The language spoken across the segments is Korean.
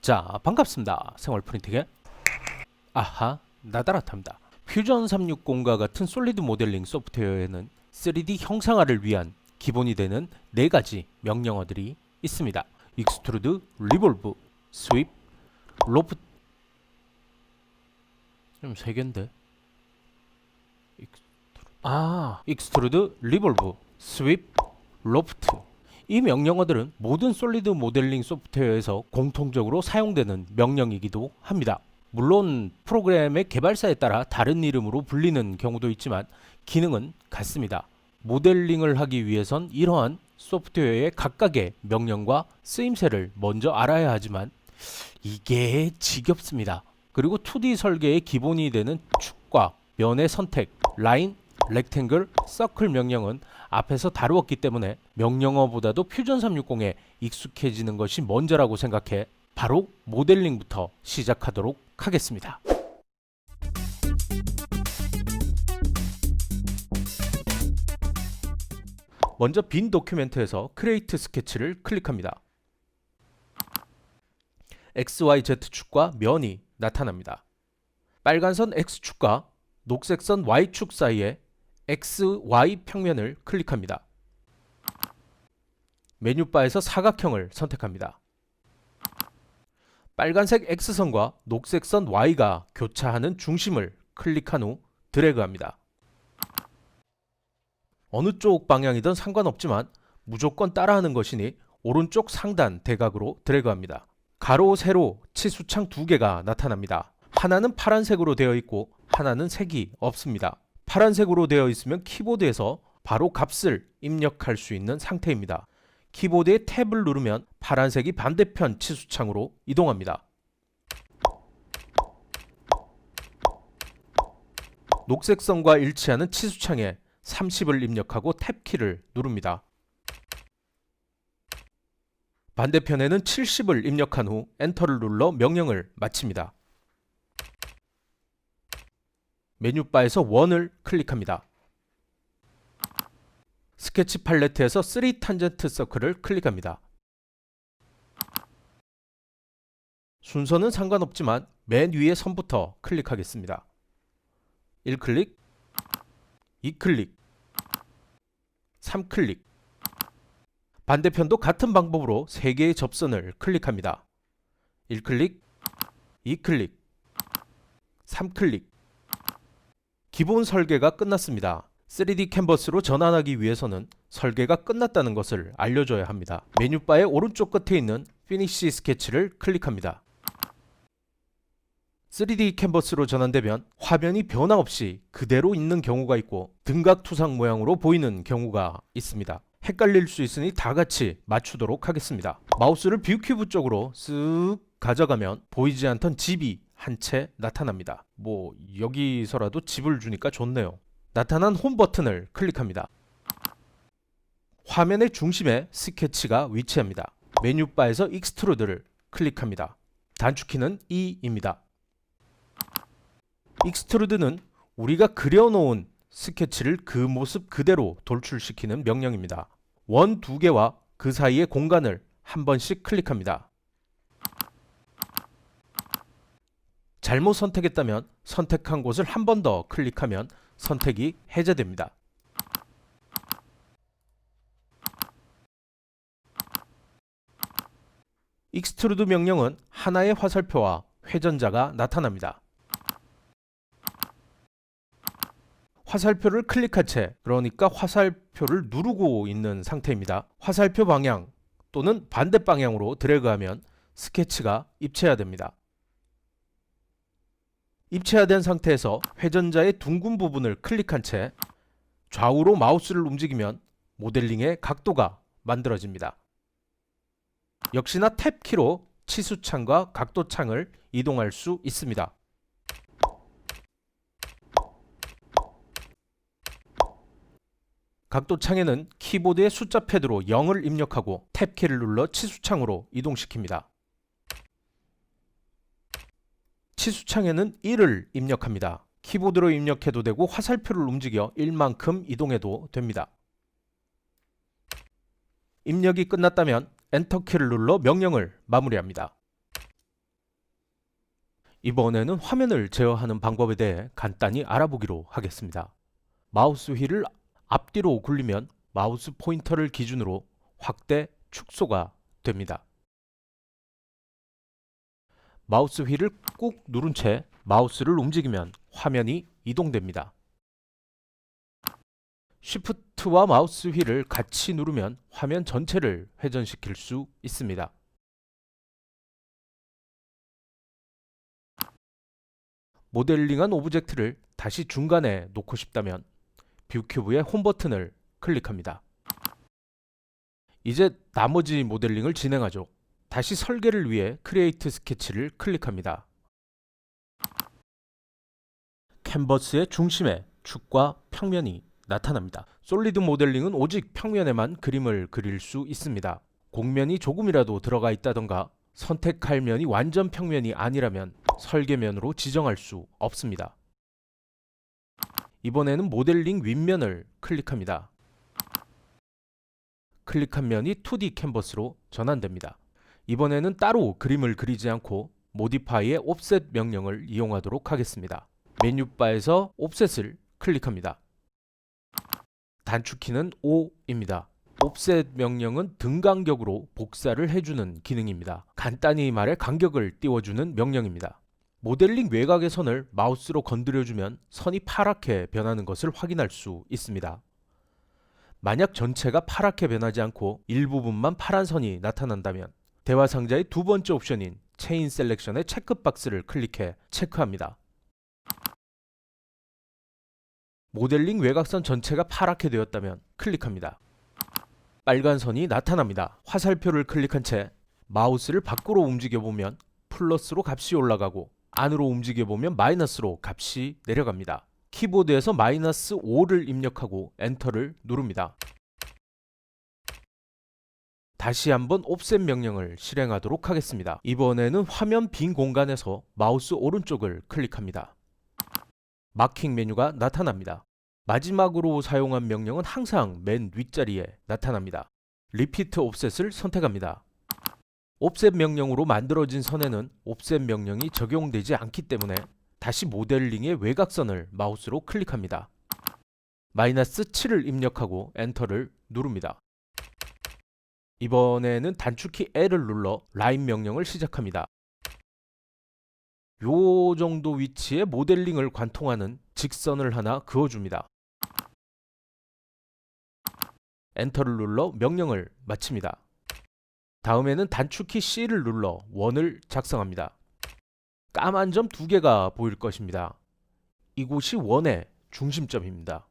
자, 반갑습니다. 생활 프린팅의 아하 나다라탑니다. 퓨전 360과 같은 솔리드 모델링 소프트웨어에는 3D 형상화를 위한 기본이 되는 4가지 명령어들이 있습니다. 익스트루드, 리볼브, 스윕, 로프트. 좀 3개인데. 익스트루드, 리볼브, 스윕, 로프트. 이 명령어들은 모든 솔리드 모델링 소프트웨어에서 공통적으로 사용되는 명령이기도 합니다. 물론 프로그램의 개발사에 따라 다른 이름으로 불리는 경우도 있지만 기능은 같습니다. 모델링을 하기 위해선 이러한 소프트웨어의 각각의 명령과 쓰임새를 먼저 알아야 하지만 이게 지겹습니다. 그리고 2D 설계의 기본이 되는 축과 면의 선택, 라인, 렉탱글, 서클 명령은 앞에서 다루었기 때문에 명령어보다도 퓨전 360에 익숙해지는 것이 먼저라고 생각해 바로 모델링부터 시작하도록 하겠습니다. 먼저 빈 도큐멘트에서 크리에이트 스케치를 클릭합니다. XYZ축과 면이 나타납니다. 빨간선 X축과 녹색선 Y축 사이에 XY 평면을 클릭합니다. 메뉴바에서 사각형을 선택합니다. 빨간색 X선과 녹색선 Y가 교차하는 중심을 클릭한 후 드래그합니다. 어느 쪽 방향이든 상관없지만 무조건 따라하는 것이니 오른쪽 상단 대각으로 드래그합니다. 가로, 세로, 치수창 2개가 나타납니다. 하나는 파란색으로 되어 있고 하나는 색이 없습니다. 파란색으로 되어 있으면 키보드에서 바로 값을 입력할 수 있는 상태입니다. 키보드의 탭을 누르면 파란색이 반대편 치수창으로 이동합니다. 녹색선과 일치하는 치수창에 30을 입력하고 탭키를 누릅니다. 반대편에는 70을 입력한 후 엔터를 눌러 명령을 마칩니다. 메뉴바에서 원을 클릭합니다. 스케치 팔레트에서 3 탄젠트 서클을 클릭합니다. 순서는 상관없지만 맨 위의 선부터 클릭하겠습니다. 1클릭, 2클릭, 3클릭. 반대편도 같은 방법으로 3개의 접선을 클릭합니다. 1클릭, 2클릭, 3클릭. 기본 설계가 끝났습니다. 3D 캔버스로 전환하기 위해서는 설계가 끝났다는 것을 알려줘야 합니다. 메뉴바의 오른쪽 끝에 있는 피니시 스케치를 클릭합니다. 3D 캔버스로 전환되면 화면이 변화 없이 그대로 있는 경우가 있고 등각 투상 모양으로 보이는 경우가 있습니다. 헷갈릴 수 있으니 다 같이 맞추도록 하겠습니다. 마우스를 뷰 큐브 쪽으로 쓱 가져가면 보이지 않던 집이 한 채 나타납니다. 여기서라도 집을 주니까 좋네요. 나타난 홈 버튼을 클릭합니다. 화면의 중심에 스케치가 위치합니다. 메뉴바에서 익스트루드를 클릭합니다. 단축키는 E입니다. 익스트루드는 우리가 그려놓은 스케치를 그 모습 그대로 돌출시키는 명령입니다. 원 2개와 그 사이의 공간을 한 번씩 클릭합니다. 잘못 선택했다면 선택한 곳을 한 번 더 클릭하면 선택이 해제됩니다. 익스트루드 명령은 하나의 화살표와 회전자가 나타납니다. 화살표를 클릭한 채, 그러니까 화살표를 누르고 있는 상태입니다. 화살표 방향 또는 반대 방향으로 드래그하면 스케치가 입체화됩니다. 입체화된 상태에서 회전자의 둥근 부분을 클릭한 채 좌우로 마우스를 움직이면 모델링의 각도가 만들어집니다. 역시나 탭키로 치수창과 각도창을 이동할 수 있습니다. 각도창에는 키보드의 숫자 패드로 0을 입력하고 탭키를 눌러 치수창으로 이동시킵니다. 치수창에는 1을 입력합니다. 키보드로 입력해도 되고 화살표를 움직여 1만큼 이동해도 됩니다. 입력이 끝났다면 엔터키를 눌러 명령을 마무리합니다. 이번에는 화면을 제어하는 방법에 대해 간단히 알아보기로 하겠습니다. 마우스 휠을 앞뒤로 굴리면 마우스 포인터를 기준으로 확대, 축소가 됩니다. 마우스 휠을 꾹 누른 채 마우스를 움직이면 화면이 이동됩니다. 쉬프트와 마우스 휠을 같이 누르면 화면 전체를 회전시킬 수 있습니다. 모델링한 오브젝트를 다시 중간에 놓고 싶다면 뷰 큐브의 홈 버튼을 클릭합니다. 이제 나머지 모델링을 진행하죠. 다시 설계를 위해 크리에이트 스케치를 클릭합니다. 캔버스의 중심에 축과 평면이 나타납니다. 솔리드 모델링은 오직 평면에만 그림을 그릴 수 있습니다. 곡면이 조금이라도 들어가 있다던가 선택할 면이 완전 평면이 아니라면 설계면으로 지정할 수 없습니다. 이번에는 모델링 윗면을 클릭합니다. 클릭한 면이 2D 캔버스로 전환됩니다. 이번에는 따로 그림을 그리지 않고 모디파이의 옵셋 명령을 이용하도록 하겠습니다. 메뉴바에서 옵셋을 클릭합니다. 단축키는 O입니다. 옵셋 명령은 등 간격으로 복사를 해주는 기능입니다. 간단히 말해 간격을 띄워주는 명령입니다. 모델링 외곽의 선을 마우스로 건드려주면 선이 파랗게 변하는 것을 확인할 수 있습니다. 만약 전체가 파랗게 변하지 않고 일부분만 파란 선이 나타난다면 대화 상자의 두 번째 옵션인 체인 셀렉션의 체크박스를 클릭해 체크합니다. 모델링 외곽선 전체가 파랗게 되었다면 클릭합니다. 빨간 선이 나타납니다. 화살표를 클릭한 채 마우스를 밖으로 움직여보면 플러스로 값이 올라가고 안으로 움직여보면 마이너스로 값이 내려갑니다. 키보드에서 마이너스 5를 입력하고 엔터를 누릅니다. 다시 한번 옵셋 명령을 실행하도록 하겠습니다. 이번에는 화면 빈 공간에서 마우스 오른쪽을 클릭합니다. 마킹 메뉴가 나타납니다. 마지막으로 사용한 명령은 항상 맨 윗자리에 나타납니다. 리피트 옵셋을 선택합니다. 옵셋 명령으로 만들어진 선에는 옵셋 명령이 적용되지 않기 때문에 다시 모델링의 외곽선을 마우스로 클릭합니다. 마이너스 7을 입력하고 엔터를 누릅니다. 이번에는 단축키 L을 눌러 라인 명령을 시작합니다. 요 정도 위치에 모델링을 관통하는 직선을 하나 그어줍니다. 엔터를 눌러 명령을 마칩니다. 다음에는 단축키 C를 눌러 원을 작성합니다. 까만 점 2개가 보일 것입니다. 이곳이 원의 중심점입니다.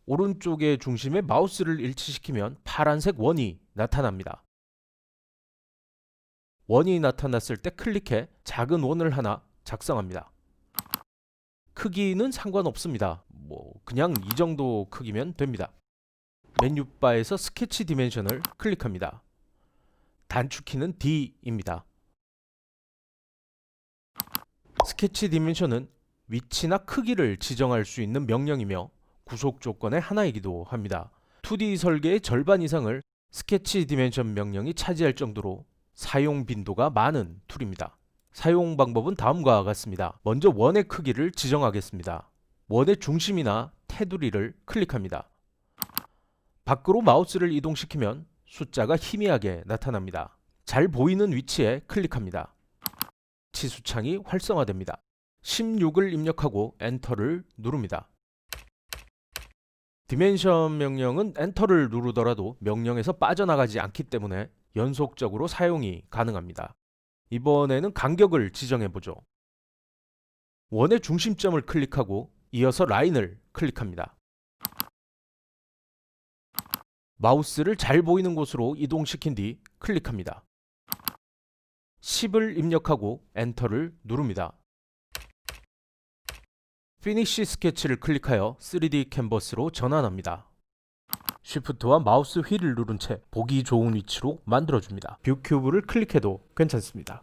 오른쪽의 중심에 마우스를 일치시키면 파란색 원이 나타납니다. 원이 나타났을 때 클릭해 작은 원을 하나 작성합니다. 크기는 상관없습니다. 그냥 이 정도 크기면 됩니다. 메뉴바에서 스케치 디멘션을 클릭합니다. 단축키는 D입니다. 스케치 디멘션은 위치나 크기를 지정할 수 있는 명령이며 구속 조건의 하나이기도 합니다. 2D 설계의 절반 이상을 스케치 디멘션 명령이 차지할 정도로 사용 빈도가 많은 툴입니다. 사용 방법은 다음과 같습니다. 먼저 원의 크기를 지정하겠습니다. 원의 중심이나 테두리를 클릭합니다. 밖으로 마우스를 이동시키면 숫자가 희미하게 나타납니다. 잘 보이는 위치에 클릭합니다. 치수창이 활성화됩니다. 16을 입력하고 엔터를 누릅니다. 디멘션 명령은 엔터를 누르더라도 명령에서 빠져나가지 않기 때문에 연속적으로 사용이 가능합니다. 이번에는 간격을 지정해보죠. 원의 중심점을 클릭하고 이어서 라인을 클릭합니다. 마우스를 잘 보이는 곳으로 이동시킨 뒤 클릭합니다. 10을 입력하고 엔터를 누릅니다. 피니쉬 스케치를 클릭하여 3D 캔버스로 전환합니다. 쉬프트와 마우스 휠을 누른 채 보기 좋은 위치로 만들어줍니다. 뷰 큐브를 클릭해도 괜찮습니다.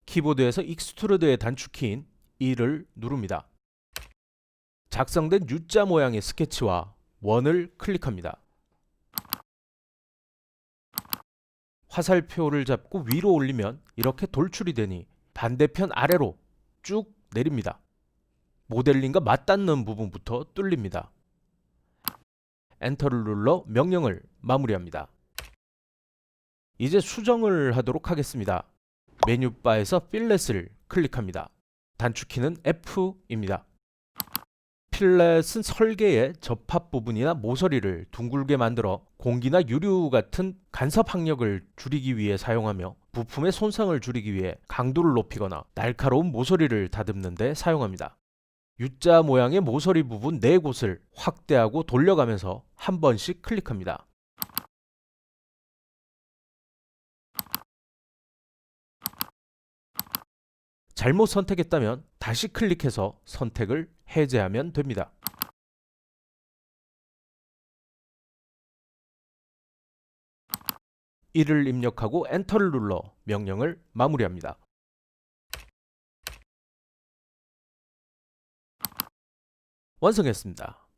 키보드에서 익스트루드의 단축키인 E를 누릅니다. 작성된 U자 모양의 스케치와 원을 클릭합니다. 화살표를 잡고 위로 올리면 이렇게 돌출이 되니 반대편 아래로 쭉 내립니다. 모델링과 맞닿는 부분부터 뚫립니다. 엔터를 눌러 명령을 마무리합니다. 이제 수정을 하도록 하겠습니다. 메뉴바에서 필렛을 클릭합니다. 단축키는 F입니다. 필렛은 설계의 접합 부분이나 모서리를 둥글게 만들어 공기나 유류 같은 간섭 항력을 줄이기 위해 사용하며 부품의 손상을 줄이기 위해 강도를 높이거나 날카로운 모서리를 다듬는 데 사용합니다. U자 모양의 모서리 부분 4곳을 확대하고 돌려가면서 한 번씩 클릭합니다. 잘못 선택했다면 다시 클릭해서 선택을 해제하면 됩니다. 이를 입력하고 엔터를 눌러 명령을 마무리합니다. 완성했습니다.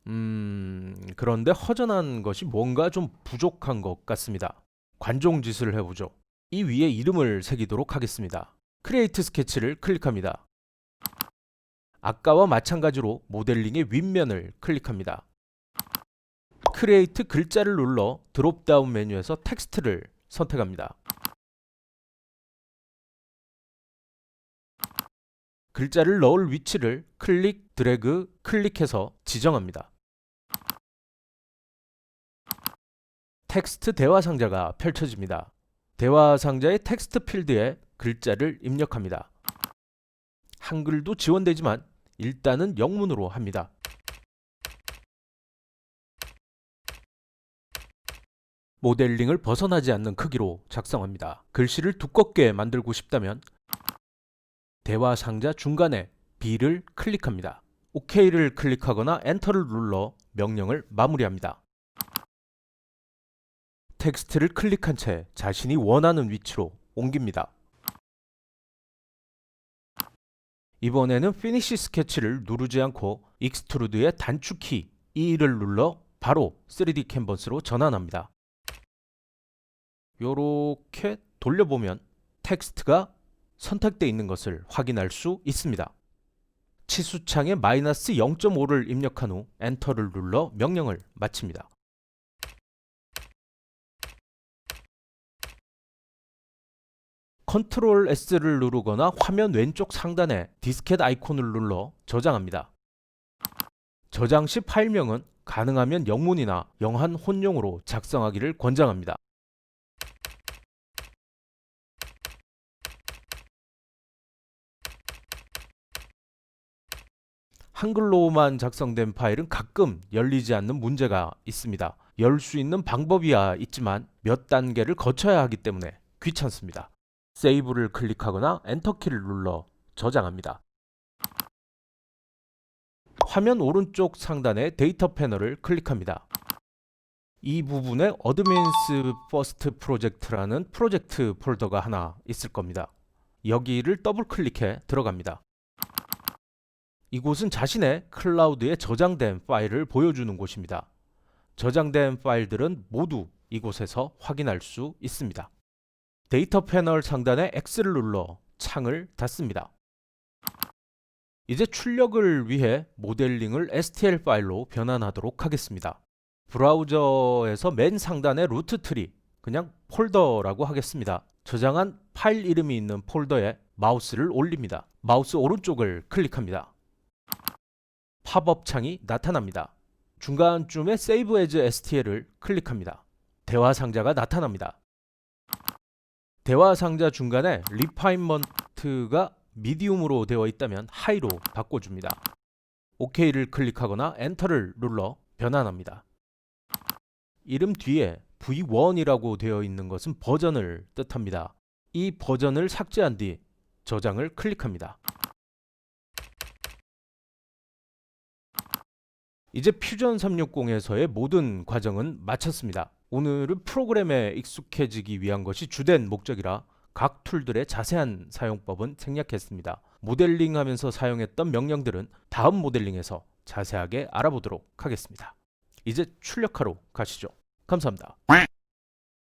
그런데 허전한 것이 뭔가 좀 부족한 것 같습니다. 관종짓을 해보죠. 이 위에 이름을 새기도록 하겠습니다. 크리에이트 스케치를 클릭합니다. 아까와 마찬가지로 모델링의 윗면을 클릭합니다. 크리에이트 글자를 눌러 드롭다운 메뉴에서 텍스트를 선택합니다. 글자를 넣을 위치를 클릭, 드래그, 클릭해서 지정합니다. 텍스트 대화 상자가 펼쳐집니다. 대화 상자의 텍스트 필드에 글자를 입력합니다. 한글도 지원되지만 일단은 영문으로 합니다. 모델링을 벗어나지 않는 크기로 작성합니다. 글씨를 두껍게 만들고 싶다면 대화 상자 중간에 B를 클릭합니다. OK를 클릭하거나 엔터를 눌러 명령을 마무리합니다. 텍스트를 클릭한 채 자신이 원하는 위치로 옮깁니다. 이번에는 피니시 스케치를 누르지 않고 익스트루드의 단축키 E를 눌러 바로 3D 캔버스로 전환합니다. 요렇게 돌려보면 텍스트가 선택되어 있는 것을 확인할 수 있습니다. 치수창에 마이너스 0.5를 입력한 후 엔터를 눌러 명령을 마칩니다. 컨트롤 S를 누르거나 화면 왼쪽 상단에 디스켓 아이콘을 눌러 저장합니다. 저장 시 파일명은 가능하면 영문이나 영한 혼용으로 작성하기를 권장합니다. 한글로만 작성된 파일은 가끔 열리지 않는 문제가 있습니다. 열 수 있는 방법이야 있지만 몇 단계를 거쳐야 하기 때문에 귀찮습니다. 세이브를 클릭하거나 엔터키를 눌러 저장합니다. 화면 오른쪽 상단의 데이터 패널을 클릭합니다. 이 부분에 어드밴스 퍼스트 프로젝트라는 프로젝트 폴더가 하나 있을 겁니다. 여기를 더블 클릭해 들어갑니다. 이곳은 자신의 클라우드에 저장된 파일을 보여주는 곳입니다. 저장된 파일들은 모두 이곳에서 확인할 수 있습니다. 데이터 패널 상단에 X를 눌러 창을 닫습니다. 이제 출력을 위해 모델링을 STL 파일로 변환하도록 하겠습니다. 브라우저에서 맨 상단의 루트 트리, 그냥 폴더라고 하겠습니다. 저장한 파일 이름이 있는 폴더에 마우스를 올립니다. 마우스 오른쪽을 클릭합니다. 팝업 창이 나타납니다. 중간쯤에 Save as STL을 클릭합니다. 대화 상자가 나타납니다. 대화 상자 중간에 리파인먼트가 미디움으로 되어 있다면 하이로 바꿔줍니다. OK를 클릭하거나 엔터를 눌러 변환합니다. 이름 뒤에 V1이라고 되어 있는 것은 버전을 뜻합니다. 이 버전을 삭제한 뒤 저장을 클릭합니다. 이제 퓨전 360에서의 모든 과정은 마쳤습니다. 오늘은 프로그램에 익숙해지기 위한 것이 주된 목적이라 각 툴들의 자세한 사용법은 생략했습니다. 모델링하면서 사용했던 명령들은 다음 모델링에서 자세하게 알아보도록 하겠습니다. 이제 출력하러 가시죠. 감사합니다.